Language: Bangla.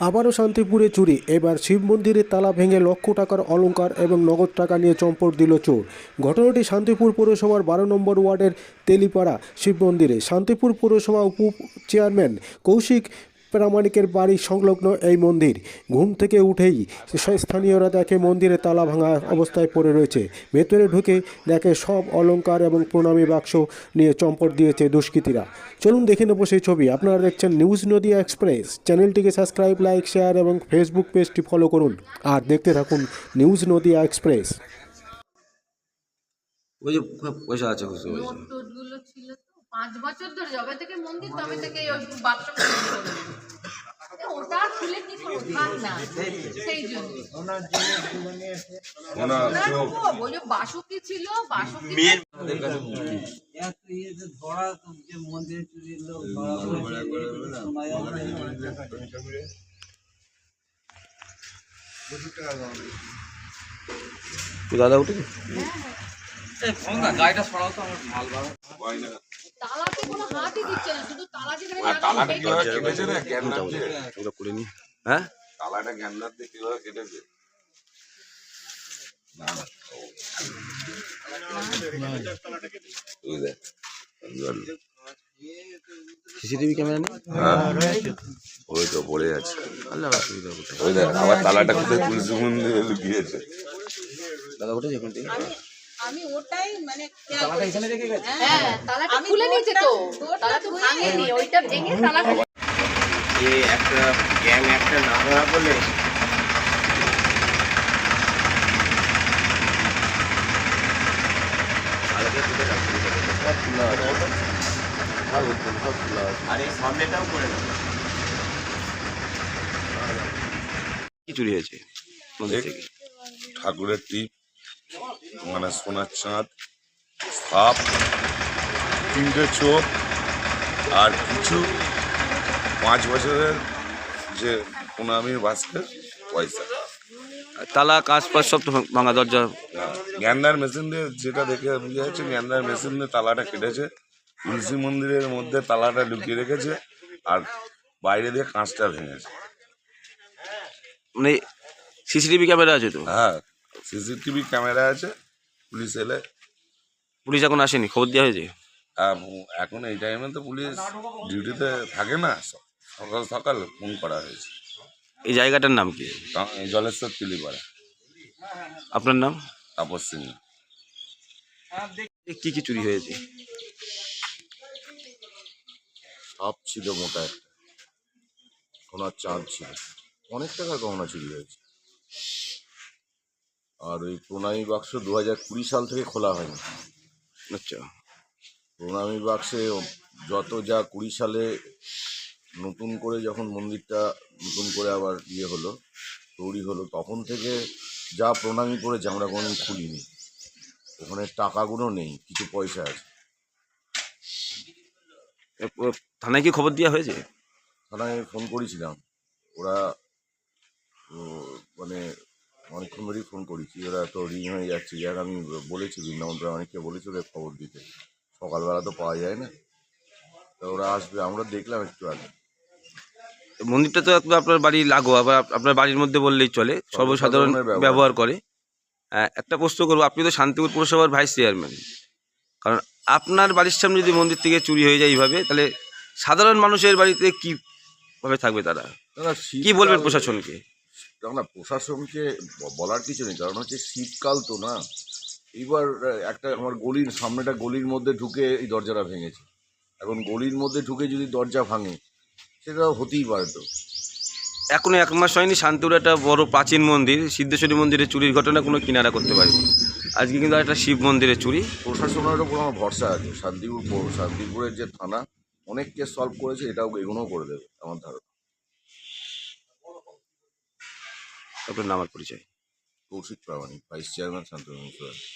আবারও শান্তিপুরে চুরি। এবার শিব মন্দিরের তালা ভেঙে লক্ষ টাকার অলংকার এবং নগদ টাকা নিয়ে চম্পট দিল চোর। ঘটনাটি শান্তিপুর পৌরসভার 12 নম্বর ওয়ার্ডের তেলিপাড়া শিব মন্দিরে। শান্তিপুর পৌরসভা উপ চেয়ারম্যান কৌশিক প্রামাণিকের বাড়ি সংলগ্ন এই মন্দির। ঘুম থেকে উঠেই স্থানীয়রা দেখে মন্দিরে তালা ভাঙা অবস্থায় পড়ে রয়েছে। ভেতরে ঢুকে দেখে সব অলংকার এবং প্রণামী বাক্স নিয়ে চম্পট দিয়েছে দুষ্কৃতীরা। চলুন দেখে নেব সেই ছবি। আপনারা দেখছেন নিউজ নদিয়া এক্সপ্রেস। চ্যানেলটিকে সাবস্ক্রাইব, লাইক, শেয়ার এবং ফেসবুক পেজটি ফলো করুন আর দেখতে থাকুন নিউজ নদিয়া এক্সপ্রেস। ওই যে পয়সা আছে নোটগুলো ছিল তো 5 বছর ধরে যবে থেকে মন্দির তবে থেকে ওই বাক্স ওটা খুলে কি করবো থাক না সেই জন্য ওই যে বাসুকি ছিল বাসুকি ধরা যে মন্দিরে চুরি লোক দাদা উঠে গাড়িটা সরাও তো আমার মাল বাড়া তালাতে কোনো হাতই দিচ্ছে না, শুধু তালা যেখানে তালাটা কিভাবে কেটেছে না জ্ঞানদার দিয়ে ওগুলো করে নি। হ্যাঁ তালাটা জ্ঞানদার দিয়ে কিভাবে কেটেছে না না ওই দেখ সিসিটিভি ক্যামেরা নেই। ওই তো পড়ে আছে আল্লাহ অসুবিধা কোথায়। ওই দেখ আবার তালাটা কোথায় পুলিশ মন্দিরে লুকিয়েছে দাদা উঠে যখন থেকে আমি ওটাই মানে তালাটা এখানে রেখে গেছে। হ্যাঁ তালাটা খুলে নিয়েছে তো, তালা তো ভাঙেনি, ওইটা ভেঙে তালা যে একটা গ্যাং একটা না ধরা বলে আর এই সামনেটাও করে দেবো। কি চুরি হয়েছে মন্দির থেকে? ঠাকুরের টিপ মানে সোনার চাঁদ, সাপ, 3টে চোখ আর কিছু 5 বছরের যে প্রণামীর বাস্কের পয়সা। তালা কাঁচ পাশ সব তো ভাঙা, দরজা গ্যান্ডার মেশিন দিয়ে যেটা দেখে বোঝা যাচ্ছে গ্যান্ডার মেশিন দিয়ে তালাটা কেটেছে। তুলসী মন্দিরের মধ্যে তালাটা লুকিয়ে রেখেছে আর বাইরে দিয়ে কাঁচটা ভেঙেছে। মানে সিসিটিভি ক্যামেরা আছে তো? হ্যাঁ সিসিটিভি ক্যামেরা আছে। পুলিশ এলে পুলিশ এখন আসেনি, খবর দেওয়া হয়েছে? এখন এই টাইমে তো পুলিশ ডিউটিতে থাকে না, সকাল সকাল ফোন করা হয়েছে। এই জায়গাটার নাম কি? জলেশ্বর তিলিপাড়া। আপনার নাম? তাপস সিং। কি কি চুরি হয়েছে? সাপ ছিল মোটা একটা, সোনার চাঁদ ছিল, অনেক টাকা গহনা চুরি হয়েছে। আর ওই প্রণামী বাক্স 2020 সাল থেকে খোলা হয়নি। আচ্ছা, প্রণামী বাক্সে যত যা 20 সালে নতুন করে যখন মন্দিরটা নতুন করে আবার হলো, তৈরি হলো, তখন থেকে যা প্রণামী করেছে আমরা কোনোদিন খুলিনি। ওখানে টাকাগুলো নেই, কিছু পয়সা আছে। থানায় কি খবর দেওয়া হয়েছে? থানায় ফোন করেছিলাম, ওরা মানে অনেকক্ষণ ধরেই ফোন করেছি, ওরা তো রিং হয়ে যাচ্ছে। যাক আমি বলেছি বৃন্দাবন অনেককে বলেছি ওদের খবর দিতে, সকালবেলা তো পাওয়া যায় না, তো ওরা আসবে। আমরা দেখলাম একটু আগে। মন্দিরটা তো একদম আপনার বাড়ি লাগোয়া, আবার আপনার বাড়ির মধ্যে বললেই চলে, সর্বসাধারণ ব্যবহার করে। একটা প্রশ্ন করবো, আপনি তো শান্তিপুর পৌরসভার ভাইস চেয়ারম্যান, কারণ আপনার বাড়ির সামনে যদি মন্দির থেকে চুরি হয়ে যায় এইভাবে, তাহলে সাধারণ মানুষের বাড়িতে কীভাবে থাকবে তারা? কি বলবেন প্রশাসনকে? না, প্রশাসনকে বলার কিছু নেই, কারণ হচ্ছে শীতকাল তো না। এইবার একটা আমার গলির সামনেটা, গলির মধ্যে ঢুকে এই দরজাটা ভেঙেছে। এখন গলির মধ্যে ঢুকে যদি দরজা ভাঙে, সেটা হতেই পারে। তো এখনো 1 মাস হয়নি, শান্তিপুর একটা বড় প্রাচীন মন্দির সিদ্ধেশ্বরী মন্দিরে চুরির ঘটনা কোনো কিনারা করতে পারেনি। আজকে কিন্তু একটা শিব মন্দিরে চুরি। প্রশাসনের ওপর আমার ভরসা আছে। শান্তিপুরের যে থানা অনেক কেস সলভ করেছে, এটাও এগুলোও করে দেবে আমার ধারণা। আপনার নাম আর পরিচয়? কৌশিক প্রামাণিক, ভাইস চেয়ারম্যান শান্তিপুর মিউনিসিপ্যালিটি।